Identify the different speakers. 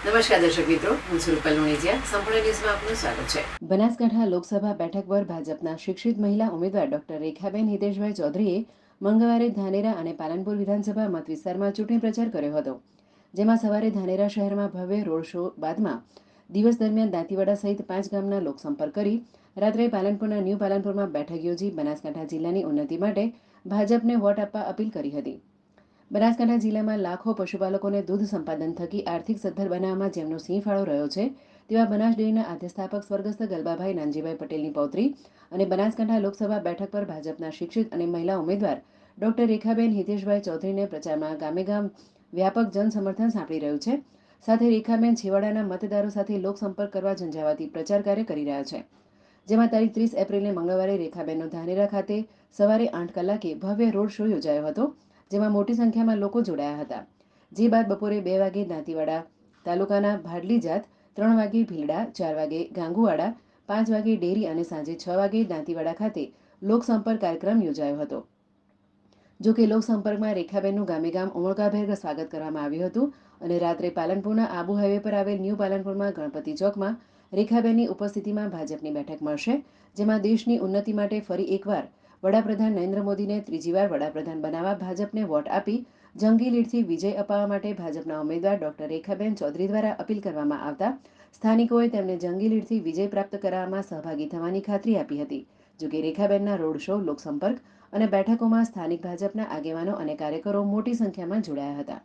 Speaker 1: નમસ્કાર દર્શક મિત્રો, હું છું રૂપલ લુણીજીયા. સંપૂર્ણ ન્યૂઝમાં આપનું સ્વાગત છે. બનાસકાંઠા લોકસભા બેઠક પર ભાજપના શિક્ષિત મહિલા ઉમેદવાર ડોક્ટર રેખાબેન હિતેશભાઈ ચૌધરીએ મંગળવારે ધાનેરા અને પાલનપુર વિધાનસભા મત વિસ્તારમાં ચૂંટણી પ્રચાર કર્યો હતો. જેમાં સવારે ધાનેરા શહેરમાં ભવ્ય રોડ શો બાદમાં દિવસ દરમિયાન દાંતીવાડા સહિત 5 ગામના લોકસંપર્ક કરી રાત્રે પાલનપુરના ન્યૂ પાલનપુરમાં બેઠક યોજી બનાસકાંઠા જિલ્લાની ઉન્નતિ માટે ભાજપને વોટ આપવા અપીલ કરી હતી. બનાસકાંઠા જિલ્લામાં લાખો પશુપાલકોને દૂધ સંપાદન થકી આર્થિક સદ્ધર બનાવવામાં જેમનો સિંહ ફાળો રહ્યો છે તેવા બનાસ ડેરીના આદ્યસ્થાપક સ્વર્ગસ્થ ગલબાભાઈ નાનજીભાઈ પટેલની પૌત્રી અને બનાસકાંઠા લોકસભા બેઠક પર ભાજપના શિક્ષિત અને મહિલા ઉમેદવાર ડોક્ટર રેખાબેન હિતેશભાઈ ચૌધરીને પ્રચારમાં ગામે ગામ વ્યાપક જનસમર્થન સાંપડી રહ્યું છે. સાથે રેખાબેન છેવાડાના મતદારો સાથે લોકસંપર્ક કરવા ઝંઝાવાતી પ્રચાર કાર્ય કરી રહ્યા છે. જેમાં તારીખ 30 એપ્રિલે મંગળવારે રેખાબેનનો ધાનેરા ખાતે સવારે 8 કલાકે ભવ્ય રોડ શો યોજાયો હતો. જેમાં મોટી સંખ્યામાં લોકો જોડાયા હતા. જે બાદ બપોરે 2 વાગે દાંતીવાડા તાલુકાના ભાડલી જાત, 3 વાગે ભીલડા, 4 વાગે ગાંગુવાડા, 5 વાગે ડેરી અને સાંજે 6 વાગે દાંતીવાડા ખાતે લોકસંપર્ક કાર્યક્રમ યોજાયો હતો. જો કે લોકસંપર્કમાં રેખાબેનનું ગામે ગામ ઉમળકાભેર સ્વાગત કરવામાં આવ્યું હતું અને રાત્રે પાલનપુરના આબુ હાઈવે પર આવેલ ન્યૂ પાલનપુરમાં ગણપતિ ચોકમાં રેખાબેનની ઉપસ્થિતિમાં ભાજપની બેઠક મળશે. જેમાં દેશની ઉન્નતિ માટે ફરી એકવાર વડાપ્રધાન નરેન્દ્ર મોદીને ત્રીજી વાર વડાપ્રધાન બનાવવા ભાજપને વોટ આપી જંગી લીડથી વિજય અપાવવા માટે ભાજપના ઉમેદવાર ડોક્ટર રેખાબેન ચૌધરી દ્વારા અપીલ કરવામાં આવતા સ્થાનિકોએ તેમને જંગી લીડથી વિજય પ્રાપ્ત કરવામાં સહભાગી થવાની ખાતરી આપી હતી. જોકે રેખાબેનના રોડ શો, લોકસંપર્ક અને બેઠકોમાં સ્થાનિક ભાજપના આગેવાનો અને કાર્યકરો મોટી સંખ્યામાં જોડાયા હતા.